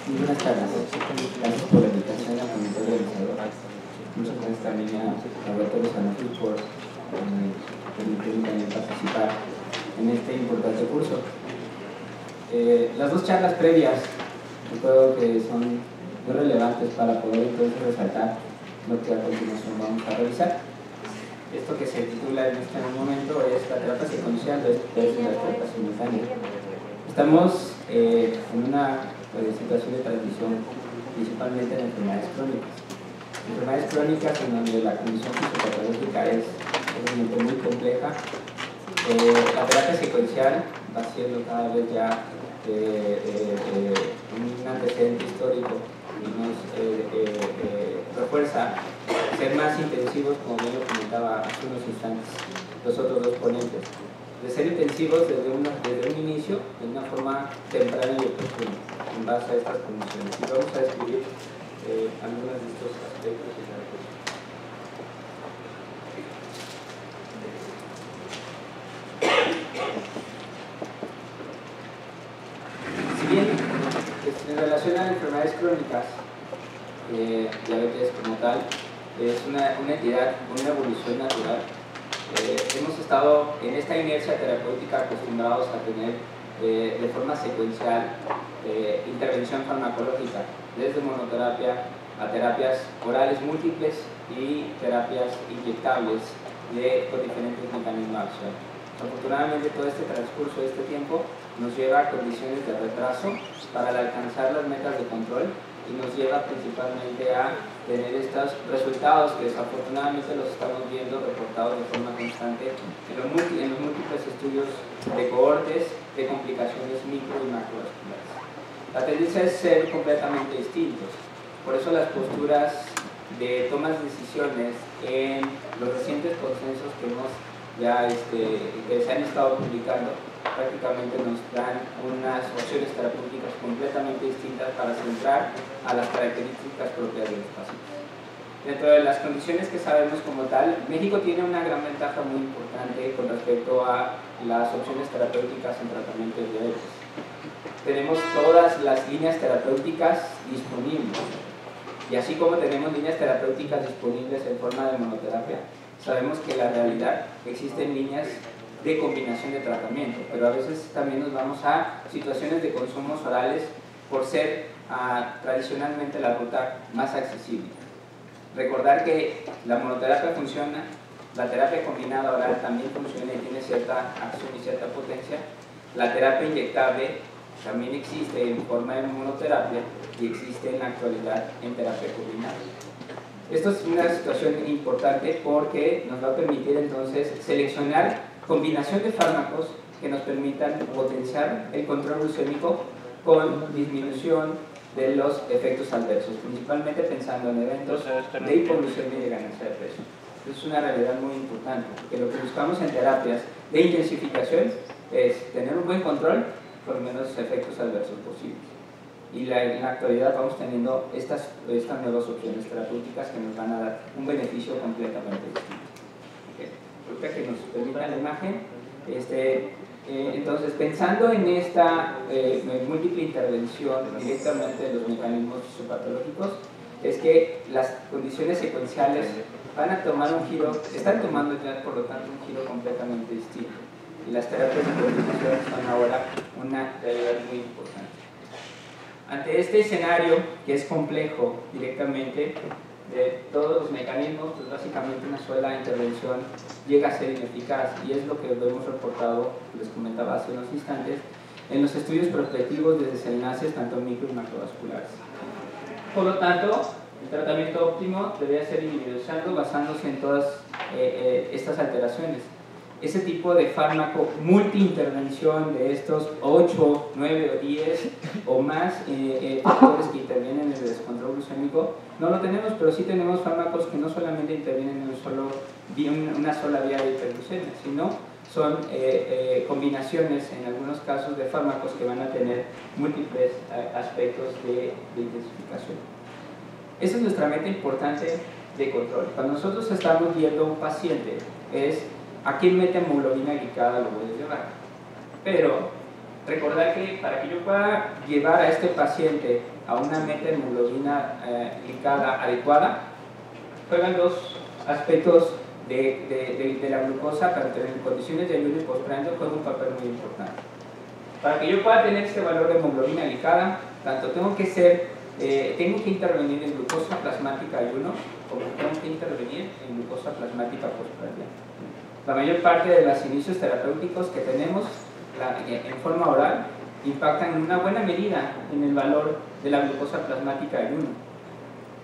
Muy buenas tardes. Gracias por la invitación al comité organizador. Muchas gracias también a Roberto Sanofi por permitirme también participar en este importante curso. Las dos charlas previas creo que son muy relevantes para poder entonces resaltar lo que a continuación vamos a revisar. Esto que se titula en este momento es la terapia secuencial de la terapia simultánea. Estamos en una situación de transición principalmente en enfermedades crónicas. Enfermedades crónicas en donde la condición fisiopatológica es obviamente muy compleja. La terapia secuencial va siendo cada vez ya un antecedente histórico y nos refuerza ser más intensivos, como bien lo comentaba hace unos instantes los otros dos ponentes, de ser intensivos desde un inicio, de una forma temprana y oportuna, en base a estas condiciones. Y vamos a describir algunos de estos aspectos de la recurso. Si bien en relación a enfermedades crónicas, diabetes como tal, es una entidad con una evolución natural. Hemos estado en esta inercia terapéutica acostumbrados a tener de forma secuencial intervención farmacológica, desde monoterapia a terapias orales múltiples y terapias inyectables con diferentes mecanismos de acción. Afortunadamente todo este transcurso de este tiempo nos lleva a condiciones de retraso para alcanzar las metas de control y nos lleva principalmente a tener estos resultados que desafortunadamente los estamos viendo reportados de forma constante en los múltiples estudios de cohortes de complicaciones micro y macrovasculares. La tendencia es ser completamente distintos, por eso las posturas de tomas de decisiones en los recientes consensos que se han estado publicando prácticamente nos dan unas opciones terapéuticas completamente distintas para centrar a las características propias de los pacientes. Dentro de las condiciones que sabemos como tal, México tiene una gran ventaja muy importante con respecto a las opciones terapéuticas en tratamiento de diabetes. Tenemos todas las líneas terapéuticas disponibles, y así como tenemos líneas terapéuticas disponibles en forma de monoterapia, sabemos que en la realidad existen líneas de combinación de tratamiento, pero a veces también nos vamos a situaciones de consumos orales por ser tradicionalmente la ruta más accesible. Recordar que la monoterapia funciona, la terapia combinada oral también funciona y tiene cierta acción y cierta potencia. La terapia inyectable también existe en forma de monoterapia y existe en la actualidad en terapia combinada. Esto es una situación importante porque nos va a permitir entonces seleccionar combinación de fármacos que nos permitan potenciar el control glucémico con disminución de los efectos adversos, principalmente pensando en eventos de hipoglucemia y de ganancia de peso. Es una realidad muy importante, porque lo que buscamos en terapias de intensificación es tener un buen control con menos efectos adversos posibles. Y en la actualidad vamos teniendo estas nuevas opciones terapéuticas que nos van a dar un beneficio completamente distinto. Ahorita que nos permita la imagen, entonces pensando en esta múltiple intervención directamente de los mecanismos fisiopatológicos, es que las condiciones secuenciales van a tomar un giro, están tomando ya por lo tanto un giro completamente distinto, y las terapias de combinación son ahora una realidad muy importante. Ante este escenario, que es complejo directamente, de todos los mecanismos, pues básicamente una sola intervención llega a ser ineficaz, y es lo que hemos reportado, les comentaba hace unos instantes, en los estudios prospectivos de desenlaces tanto micro y macrovasculares. Por lo tanto, el tratamiento óptimo debería ser individualizado basándose en todas estas alteraciones. Ese tipo de fármaco multiintervención de estos 8, 9 o 10 o más factores que intervienen en el descontrol glucémico no lo tenemos, pero sí tenemos fármacos que no solamente intervienen en una sola vía de hiperglucemia, sino son combinaciones en algunos casos de fármacos que van a tener múltiples aspectos de intensificación. Esa es nuestra meta importante de control. Cuando nosotros estamos viendo a un paciente, es a qué meta hemoglobina glicada lo voy a llevar. Pero recordar que para que yo pueda llevar a este paciente a una meta de hemoglobina glicada adecuada, juegan dos aspectos de la glucosa, tanto en condiciones de ayuno y postprandio, juega un papel muy importante. Para que yo pueda tener este valor de hemoglobina glicada, tanto tengo que intervenir en glucosa plasmática ayuno, como tengo que intervenir en glucosa plasmática postprandial. La mayor parte de los inicios terapéuticos que tenemos en forma oral impactan en una buena medida en el valor de la glucosa plasmática ayuno,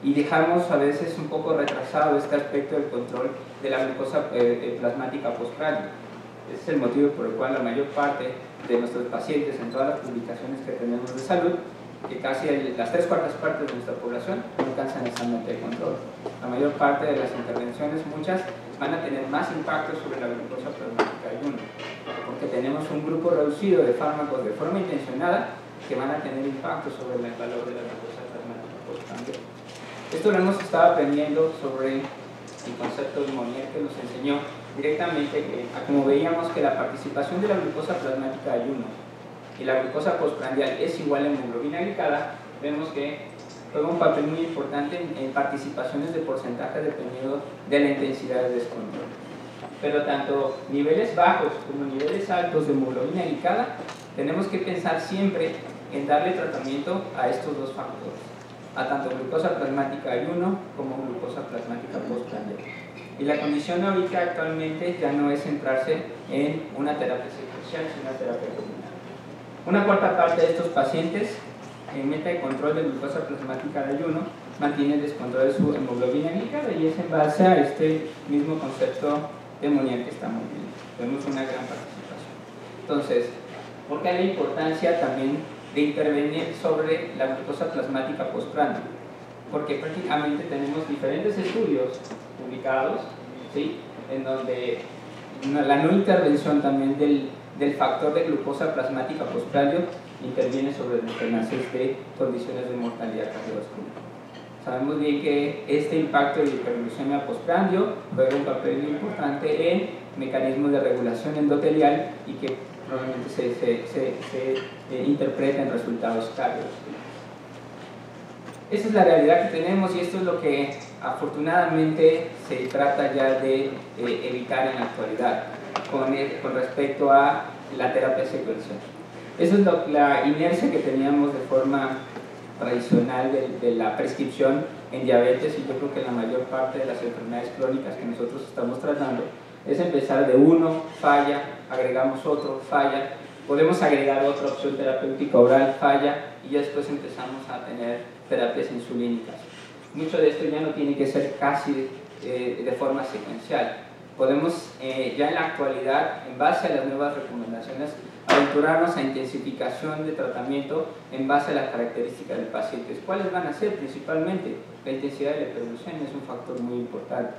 y dejamos a veces un poco retrasado este aspecto del control de la glucosa plasmática postprandial. Ese es el motivo por el cual la mayor parte de nuestros pacientes, en todas las publicaciones que tenemos de salud, que casi las 3/4 partes de nuestra población no alcanzan esa meta de control. La mayor parte de las intervenciones, muchas, van a tener más impacto sobre la glucosa plasmática ayuno, porque tenemos un grupo reducido de fármacos de forma intencionada que van a tener impacto sobre el valor de la glucosa plasmática postprandial. Esto lo hemos estado aprendiendo sobre el concepto de Monnier, que nos enseñó directamente que, como veíamos que la participación de la glucosa plasmática ayuno y la glucosa postprandial es igual a hemoglobina glicada, vemos que juega un papel muy importante en participaciones de porcentaje dependiendo de la intensidad de descontrol. Pero tanto niveles bajos como niveles altos de hemoglobina glicada, tenemos que pensar siempre en darle tratamiento a estos dos factores, a tanto glucosa plasmática ayuno como glucosa plasmática postprandial. Y la condición ahorita actualmente ya no es centrarse en una terapia secuencial, sino una terapia combinada. Una cuarta parte de estos pacientes en meta de control de glucosa plasmática de ayuno mantienen descontrol de su hemoglobina glicada, y es en base a este mismo concepto de Monnier que estamos viendo. Tenemos una gran participación. Entonces, ¿por qué hay la importancia también de intervenir sobre la glucosa plasmática postprandial? Porque prácticamente tenemos diferentes estudios publicados, ¿sí?, en donde la no intervención también del factor de glucosa plasmática postprandial interviene sobre desenlaces de condiciones de mortalidad cardiovascular. Sabemos bien que este impacto de hiperglucemia postprandio juega un papel muy importante en mecanismos de regulación endotelial y que probablemente se interpreta en resultados cardiovasculares. Esa es la realidad que tenemos, y esto es lo que afortunadamente se trata ya de evitar en la actualidad con respecto a la terapia secuencial. Esa es la inercia que teníamos de forma tradicional de la prescripción en diabetes, y yo creo que la mayor parte de las enfermedades crónicas que nosotros estamos tratando es empezar de uno, falla, agregamos otro, falla, podemos agregar otra opción terapéutica oral, falla, y ya después empezamos a tener terapias insulínicas. Mucho de esto ya no tiene que ser casi de forma secuencial. Podemos ya en la actualidad, en base a las nuevas recomendaciones, aventurarnos a intensificación de tratamiento en base a las características del paciente. ¿Cuáles van a ser? Principalmente la intensidad de la hiperglucemia es un factor muy importante.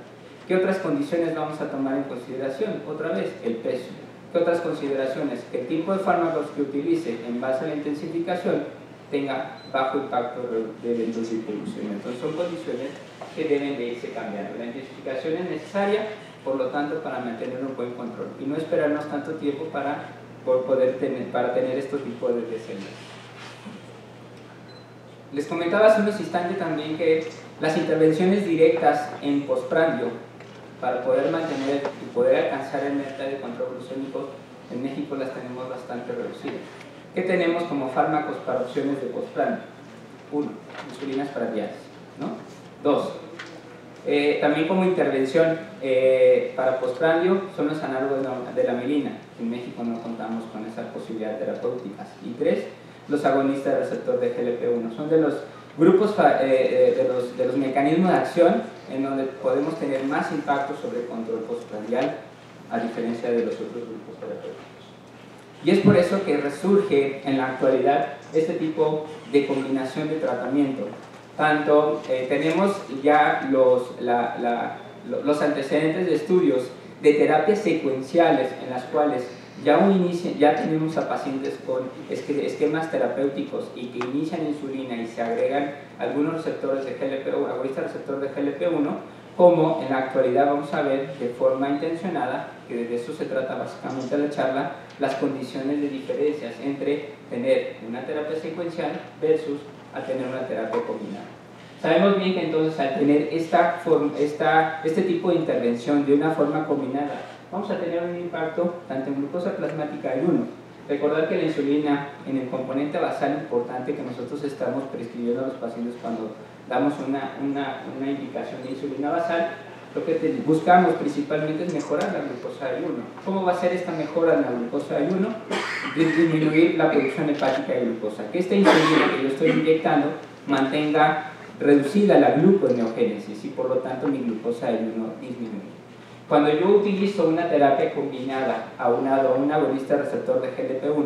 ¿Qué otras condiciones vamos a tomar en consideración? Otra vez, el peso. ¿Qué otras consideraciones? El tipo de fármacos que utilice en base a la intensificación tenga bajo impacto de eventos de hiperglucemia. Entonces son condiciones que deben de irse cambiando. La intensificación es necesaria, por lo tanto, para mantener un buen control y no esperarnos tanto tiempo para tener estos tipos de desenlaces. Les comentaba hace unos instantes también que las intervenciones directas en postprandio para poder mantener y poder alcanzar el meta de control glucémico en México las tenemos bastante reducidas. ¿Qué tenemos como fármacos para opciones de postprandio? 1. Insulinas para diálisis, ¿no? 2. También como intervención para postprandio son los análogos de la mielina. En México no contamos con esas posibilidades terapéuticas. Y 3. Los agonistas del receptor de GLP-1. Son de los grupos, de los mecanismos de acción en donde podemos tener más impacto sobre el control postprandial, a diferencia de los otros grupos terapéuticos. Y es por eso que resurge en la actualidad este tipo de combinación de tratamiento. Tanto tenemos ya los antecedentes de estudios de terapias secuenciales en las cuales ya tenemos a pacientes con esquemas terapéuticos y que inician insulina y se agregan algunos receptores de GLP-1, agonistas receptor de GLP-1, como en la actualidad vamos a ver de forma intencionada, que de eso se trata básicamente la charla, las condiciones de diferencias entre tener una terapia secuencial versus a tener una terapia combinada. Sabemos bien que entonces al tener este tipo de intervención de una forma combinada, vamos a tener un impacto tanto en glucosa plasmática ayuno. Recordar que la insulina en el componente basal importante que nosotros estamos prescribiendo a los pacientes cuando damos una indicación de insulina basal, lo que buscamos principalmente es mejorar la glucosa de ayuno. ¿Cómo va a ser esta mejora en la glucosa de ayuno? Disminuir la producción hepática de glucosa. Que esta insulina que yo estoy inyectando mantenga reducida la gluconeogénesis y por lo tanto mi glucosa de ayuno disminuye. Cuando yo utilizo una terapia combinada aunado a un agonista receptor de GLP-1,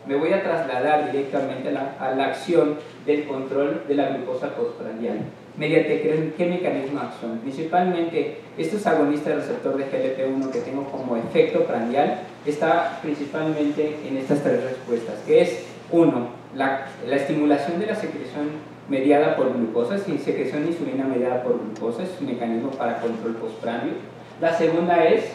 me voy a trasladar directamente a la acción del control de la glucosa postprandial. ¿Mediante qué mecanismo de acción? Principalmente, estos agonistas receptor de GLP-1 que tengo como efecto prandial está principalmente en estas tres respuestas, que es, uno, la estimulación de la secreción mediada por glucosa, secreción de insulina mediada por glucosa, es un mecanismo para control postprandio. La segunda es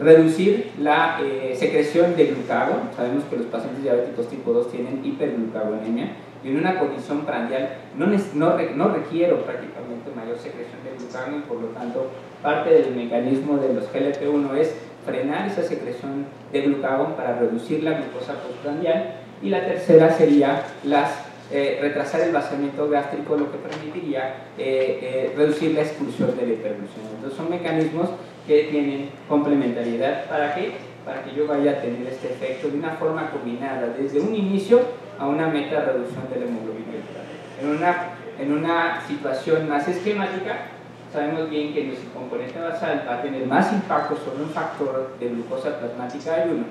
reducir la secreción de glucagón. Sabemos que los pacientes diabéticos tipo 2 tienen hiperglucagonemia y en una condición prandial no requiero prácticamente mayor secreción de glucagón y por lo tanto parte del mecanismo de los GLP-1 es frenar esa secreción de glucagón para reducir la glucosa postprandial. Y la tercera sería retrasar el vaciamiento gástrico, lo que permitiría reducir la expulsión de la hiperglucemia. Entonces son mecanismos que tienen complementariedad. ¿Para qué? Para que yo vaya a tener este efecto de una forma combinada desde un inicio a una meta de reducción de la hemoglobina. En una situación más esquemática, sabemos bien que nuestro componente basal va a tener más impacto sobre un factor de glucosa plasmática de ayuno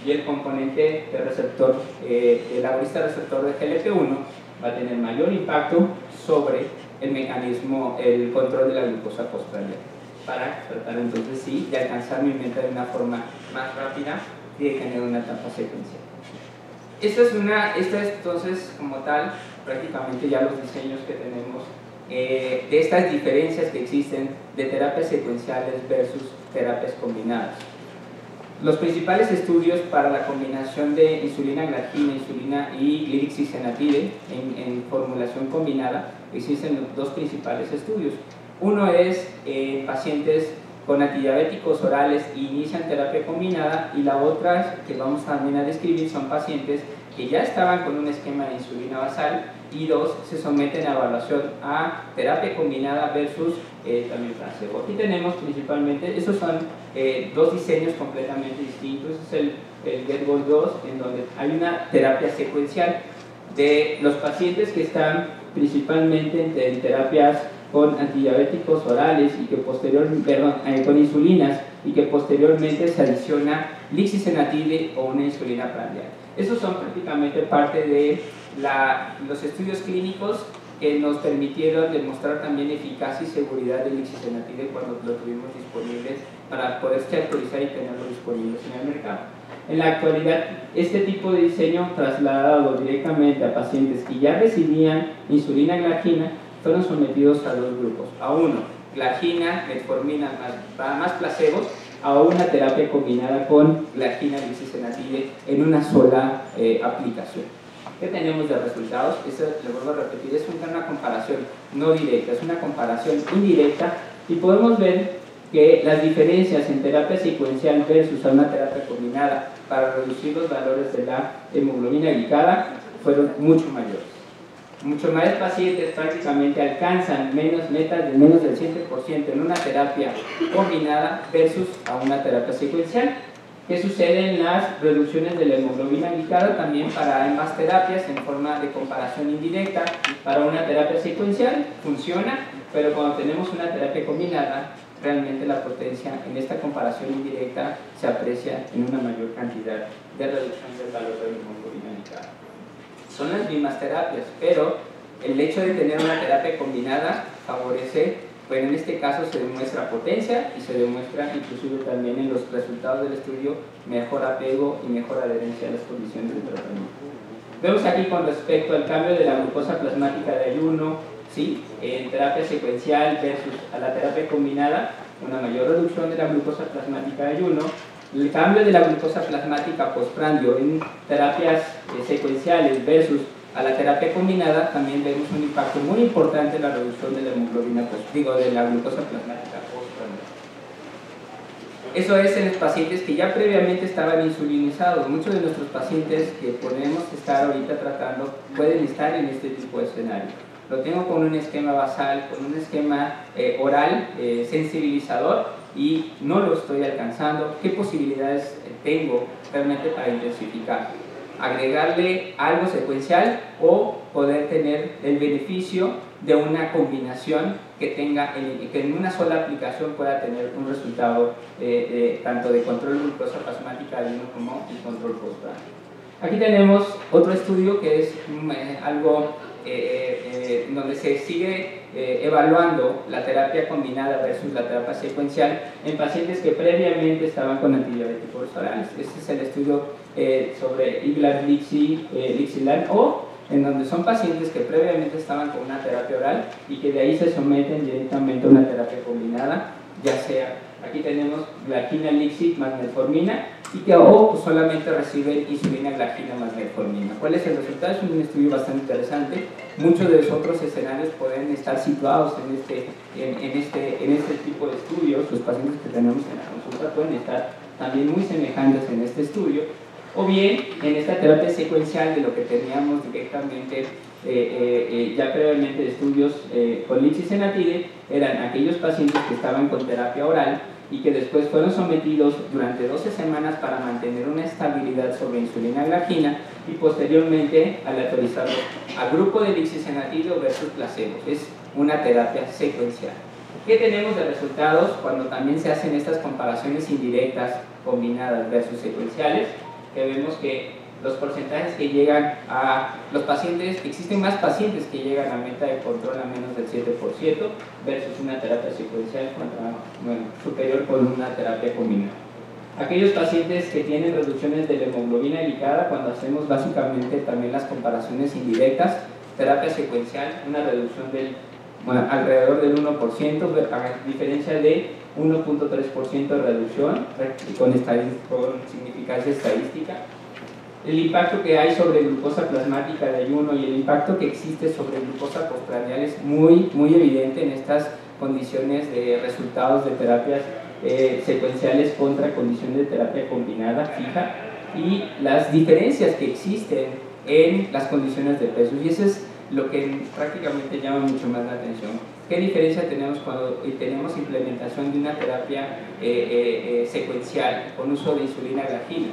y el componente de receptor, el agonista receptor de GLP-1 va a tener mayor impacto sobre el mecanismo, el control de la glucosa postprandial, para tratar entonces sí de alcanzar mi meta de una forma más rápida y de tener una etapa secuencial. Esta es entonces como tal prácticamente ya los diseños que tenemos de estas diferencias que existen de terapias secuenciales versus terapias combinadas. Los principales estudios para la combinación de insulina glargina, insulina y glirixazenatide en formulación combinada, existen dos principales estudios. Uno es pacientes con antidiabéticos orales e inician terapia combinada, y la otra que vamos también a describir son pacientes que ya estaban con un esquema de insulina basal y dos se someten a evaluación a terapia combinada versus también placebo. Aquí tenemos principalmente, esos son dos diseños completamente distintos. Este es el GetGoal 2, en donde hay una terapia secuencial de los pacientes que están principalmente en terapias con antidiabéticos orales y que con insulinas y que posteriormente se adiciona lixisenatide o una insulina prandial. Esos son prácticamente parte de los estudios clínicos que nos permitieron demostrar también eficacia y seguridad del lixisenatide cuando lo tuvimos disponibles para poderse actualizar y tenerlo disponibles en el mercado. En la actualidad, este tipo de diseño trasladado directamente a pacientes que ya recibían insulina fueron sometidos a dos grupos. A uno, glargina, metformina más placebos, a una terapia combinada con glargina y lixisenatide en una sola aplicación. ¿Qué tenemos de resultados? Esto, le vuelvo a repetir, es una comparación no directa, es una comparación indirecta, y podemos ver que las diferencias en terapia secuencial versus a una terapia combinada para reducir los valores de la hemoglobina glicada fueron mucho mayores. Muchos más pacientes prácticamente alcanzan metas de menos del 7% en una terapia combinada versus a una terapia secuencial. ¿Qué sucede en las reducciones de la hemoglobina glicada? También para ambas terapias en forma de comparación indirecta. Para una terapia secuencial funciona, pero cuando tenemos una terapia combinada, realmente la potencia en esta comparación indirecta se aprecia en una mayor cantidad de reducción del valor de la hemoglobina glicada. Son las mismas terapias, pero el hecho de tener una terapia combinada favorece, bueno, en este caso se demuestra potencia y se demuestra inclusive también en los resultados del estudio mejor apego y mejor adherencia a las condiciones del tratamiento. Vemos aquí con respecto al cambio de la glucosa plasmática de ayuno, ¿sí?, en terapia secuencial versus a la terapia combinada, una mayor reducción de la glucosa plasmática de ayuno, El cambio de la glucosa plasmática postprandio en terapias secuenciales versus a la terapia combinada, también vemos un impacto muy importante en la reducción de la hemoglobina, de la glucosa plasmática postprandio. Eso es en los pacientes que ya previamente estaban insulinizados. Muchos de nuestros pacientes que podemos estar ahorita tratando pueden estar en este tipo de escenario. Lo tengo con un esquema basal, con un esquema oral sensibilizador y no lo estoy alcanzando. ¿Qué posibilidades tengo realmente para intensificar? Agregarle algo secuencial o poder tener el beneficio de una combinación que tenga, que en una sola aplicación pueda tener un resultado tanto de control de glucosa plasmática de uno como el control postprandial. Aquí tenemos otro estudio que es algo donde se sigue evaluando la terapia combinada versus la terapia secuencial en pacientes que previamente estaban con antidiabéticos orales. Este es el estudio sobre Iglan o en donde son pacientes que previamente estaban con una terapia oral y que de ahí se someten directamente a una terapia combinada, ya sea, aquí tenemos glagina elixir más metformina y que pues, solamente reciben insulina glagina más metformina. ¿Cuál es el resultado? Es un estudio bastante interesante. Muchos de los otros escenarios pueden estar situados en este tipo de estudios. Los pacientes que tenemos en la consulta pueden estar también muy semejantes en este estudio, o bien en esta terapia secuencial de lo que teníamos directamente ya previamente de estudios con lixisenatide, eran aquellos pacientes que estaban con terapia oral y que después fueron sometidos durante 12 semanas para mantener una estabilidad sobre insulina glagina y posteriormente aleatorizarlo al grupo de lixisenatide versus placebo. Es una terapia secuencial. ¿Qué tenemos de resultados cuando también se hacen estas comparaciones indirectas combinadas versus secuenciales? Que vemos que los porcentajes que llegan a los pacientes, existen más pacientes que llegan a meta de control a menos del 7% versus una terapia secuencial superior con una terapia combinada. Aquellos pacientes que tienen reducciones de la hemoglobina glicada, cuando hacemos básicamente también las comparaciones indirectas, terapia secuencial, una reducción del alrededor del 1%, a diferencia de 1.3% de reducción con significancia estadística. El impacto que hay sobre glucosa plasmática de ayuno y el impacto que existe sobre glucosa postprandial es muy evidente en estas condiciones de resultados de terapias secuenciales contra condiciones de terapia combinada fija y las diferencias que existen en las condiciones de peso, y eso es lo que prácticamente llama mucho más la atención. ¿Qué diferencia tenemos cuando tenemos implementación de una terapia secuencial con uso de insulina glagina?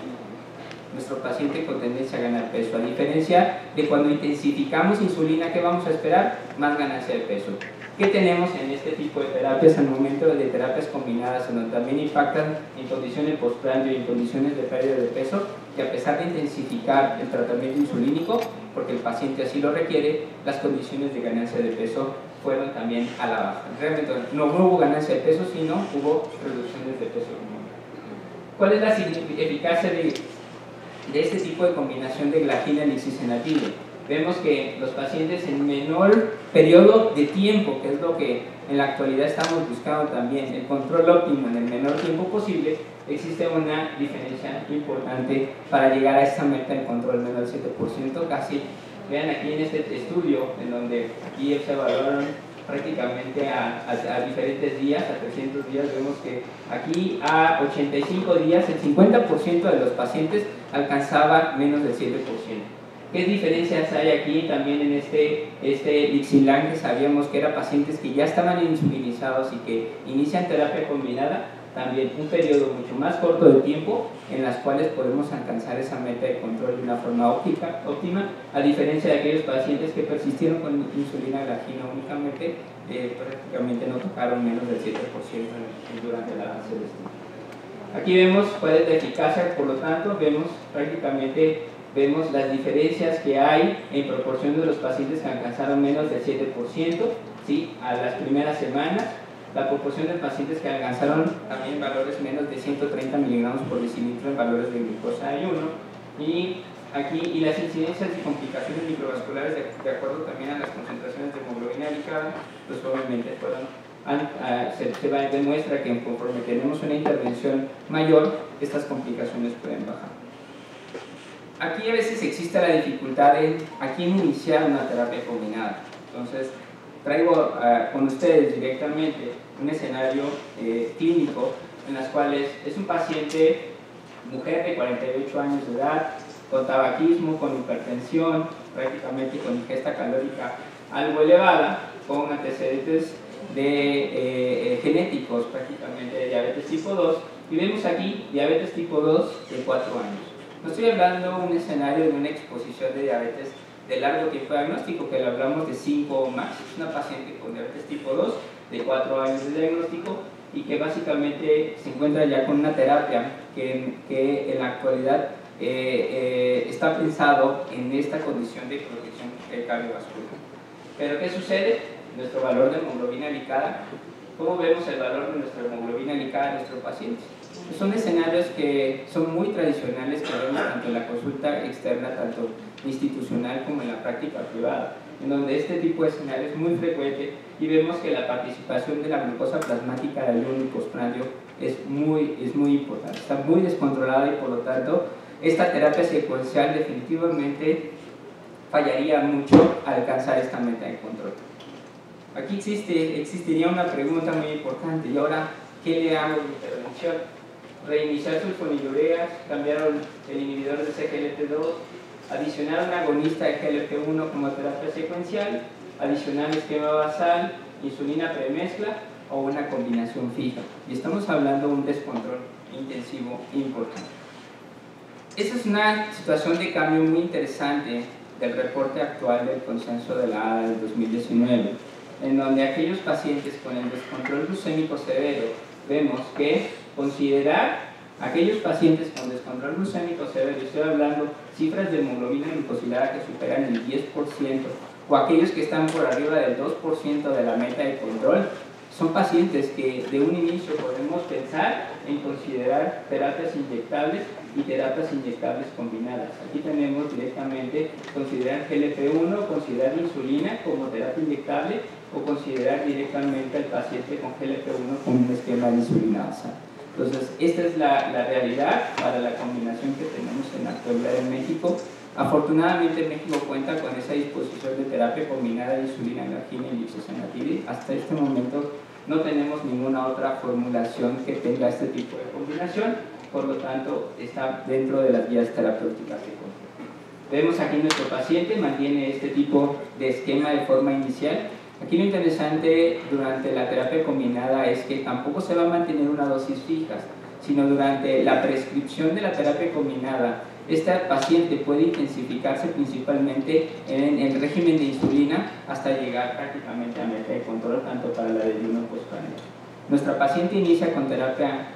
Nuestro paciente con tendencia a ganar peso, a diferencia de cuando intensificamos insulina, ¿qué vamos a esperar? Más ganancia de peso. ¿Qué tenemos en este tipo de terapias al momento de terapias combinadas, en donde también impactan en condiciones postprandio y en condiciones de pérdida de peso, que a pesar de intensificar el tratamiento insulínico, porque el paciente así lo requiere, las condiciones de ganancia de peso fueron también a la baja? Realmente no hubo ganancia de peso, sino hubo reducciones de peso. ¿Cuál es la eficacia de este tipo de combinación de glagina y lixisenatide? Vemos que los pacientes en menor periodo de tiempo, que es lo que en la actualidad estamos buscando también, el control óptimo en el menor tiempo posible, existe una diferencia importante para llegar a esta meta de control menor del 7%. Casi, vean aquí en este estudio, en donde aquí se evaluaron prácticamente a diferentes días, a 300 días, vemos que aquí a 85 días el 50% de los pacientes alcanzaba menos del 7%. ¿Qué diferencias hay aquí también en este Lixilan, que sabíamos que eran pacientes que ya estaban insulinizados y que inician terapia combinada? También un periodo mucho más corto de tiempo en las cuales podemos alcanzar esa meta de control de una forma óptima, a diferencia de aquellos pacientes que persistieron con insulina glagina únicamente, prácticamente no tocaron menos del 7% durante el avance del estudio. Aquí vemos cuál es la eficacia, por lo tanto vemos las diferencias que hay en proporción de los pacientes que alcanzaron menos del 7%, ¿sí?, a las primeras semanas. La proporción de pacientes que alcanzaron también valores menos de 130 miligramos por decilitro en valores de glucosa de ayuno, y las incidencias y complicaciones microvasculares de acuerdo también a las concentraciones de hemoglobina glicada, pues obviamente se demuestra que conforme tenemos una intervención mayor, estas complicaciones pueden bajar. Aquí a veces existe la dificultad en a quién iniciar una terapia combinada. Entonces, traigo con ustedes directamente un escenario clínico en las cuales es un paciente, mujer de 48 años de edad, con tabaquismo, con hipertensión, prácticamente con ingesta calórica algo elevada, con antecedentes genéticos, prácticamente de diabetes tipo 2, y vemos aquí diabetes tipo 2 de 4 años. No estoy hablando de un escenario de una exposición de diabetes de largo tiempo de diagnóstico, que lo hablamos de 5 o más. Es una paciente con diabetes tipo 2 de 4 años de diagnóstico y que básicamente se encuentra ya con una terapia que en la actualidad está pensado en esta condición de protección cardiovascular. Pero ¿qué sucede? Nuestro valor de hemoglobina glicada. ¿Cómo vemos el valor de nuestra hemoglobina glicada en nuestros pacientes? Pues son escenarios que son muy tradicionales que vemos tanto en la consulta externa, tanto institucional como en la práctica privada, en donde este tipo de escenario es muy frecuente y vemos que la participación de la glucosa plasmática de ayuno y postprandio es muy importante, está muy descontrolada y por lo tanto esta terapia secuencial definitivamente fallaría mucho al alcanzar esta meta de control. Aquí existiría una pregunta muy importante, y ahora, ¿qué le hago de intervención? Reiniciar sulfonilureas, cambiar el inhibidor de CGLT2, adicionar un agonista de GLP-1 como terapia secuencial, adicionar esquema basal, insulina premezcla o una combinación fija. Y estamos hablando de un descontrol intensivo importante. Esa es una situación de cambio muy interesante del reporte actual del consenso de la ADA del 2019, en donde aquellos pacientes con el descontrol glucémico severo vemos que considerar aquellos pacientes con descontrol glucémico severo, estoy hablando cifras de hemoglobina glucosilada que superan el 10%, o aquellos que están por arriba del 2% de la meta de control, son pacientes que de un inicio podemos pensar en considerar terapias inyectables y terapias inyectables combinadas. Aquí tenemos directamente considerar GLP-1, considerar insulina como terapia inyectable o considerar directamente al paciente con GLP-1 con un esquema de insulina basal. Entonces, esta es la realidad para la combinación que tenemos en la actualidad en México. Afortunadamente México cuenta con esa disposición de terapia combinada de insulina, glargina y liposenatide. Hasta este momento no tenemos ninguna otra formulación que tenga este tipo de combinación, por lo tanto está dentro de las guías terapéuticas de control. Vemos aquí nuestro paciente mantiene este tipo de esquema de forma inicial. Aquí lo interesante durante la terapia combinada es que tampoco se va a mantener una dosis fija, sino durante la prescripción de la terapia combinada, este paciente puede intensificarse principalmente en el régimen de insulina hasta llegar prácticamente a meta de control, tanto para la de ayuno postprandial. Nuestra paciente inicia con terapia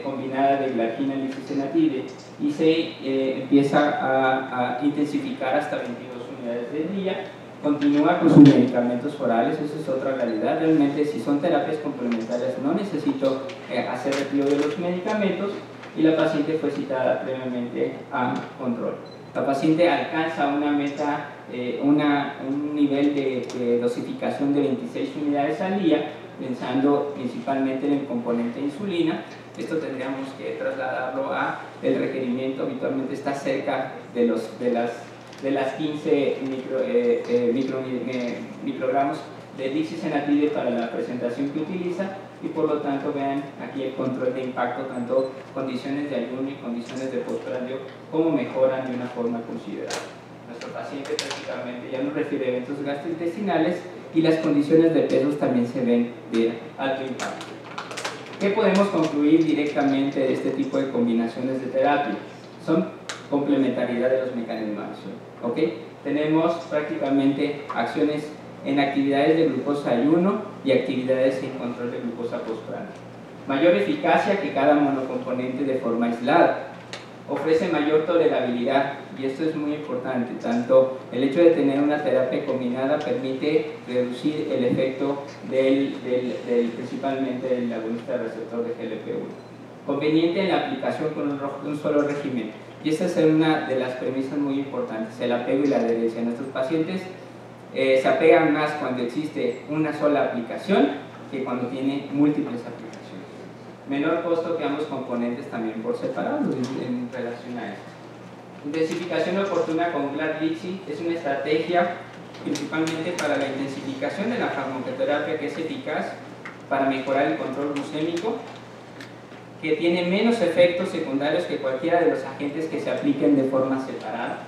combinada de glargina y liposenatide y se empieza a intensificar hasta 22 unidades del día. Continúa con sus medicamentos orales, esa es otra realidad. Realmente, si son terapias complementarias, no necesito hacer retiro de los medicamentos, y la paciente fue citada previamente a control. La paciente alcanza una meta, un nivel de dosificación de 26 unidades al día, pensando principalmente en el componente insulina. Esto tendríamos que trasladarlo a el requerimiento, habitualmente está cerca de las 15 microgramos de liposenatide para la presentación que utiliza, y por lo tanto vean aquí el control de impacto, tanto condiciones de ayuno y condiciones de postprandio, cómo mejoran de una forma considerable. Nuestro paciente prácticamente ya nos refiere a eventos gastrointestinales y las condiciones de pesos también se ven de alto impacto. ¿Qué podemos concluir directamente de este tipo de combinaciones de terapia? Son complementariedad de los mecanismos de acción. ¿Okay? Tenemos prácticamente acciones en actividades de glucosa ayuno y actividades en control de glucosa postprandial. Mayor eficacia que cada monocomponente de forma aislada. Ofrece mayor tolerabilidad, y esto es muy importante. Tanto el hecho de tener una terapia combinada permite reducir el efecto principalmente del agonista receptor de GLP-1. Conveniente en la aplicación con un solo régimen. Y esta es una de las premisas muy importantes, el apego y la adherencia. Nuestros pacientes se apegan más cuando existe una sola aplicación que cuando tiene múltiples aplicaciones. menor costo que ambos componentes también por separado en relación a esto. Intensificación oportuna con Glad-Lipsy es una estrategia principalmente para la intensificación de la farmacoterapia que es eficaz para mejorar el control glucémico, que tiene menos efectos secundarios que cualquiera de los agentes que se apliquen de forma separada.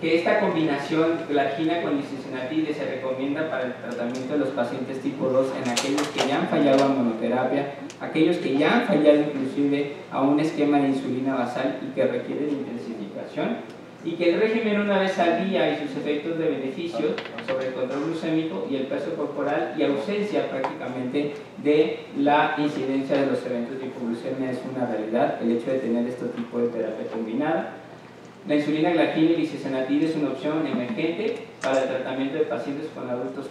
Que esta combinación glargina con lisinopril se recomienda para el tratamiento de los pacientes tipo 2 en aquellos que ya han fallado a monoterapia, aquellos que ya han fallado inclusive a un esquema de insulina basal y que requieren intensificación, y que el régimen una vez al día y sus efectos de beneficio sobre el control glucémico y el peso corporal y ausencia prácticamente de la incidencia de los eventos de hipoglucemia es una realidad, el hecho de tener este tipo de terapia combinada. La insulina glargina y lisinopril es una opción emergente para el tratamiento de pacientes adultos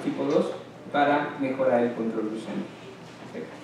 tipo 2 para mejorar el control glucémico. Perfecto.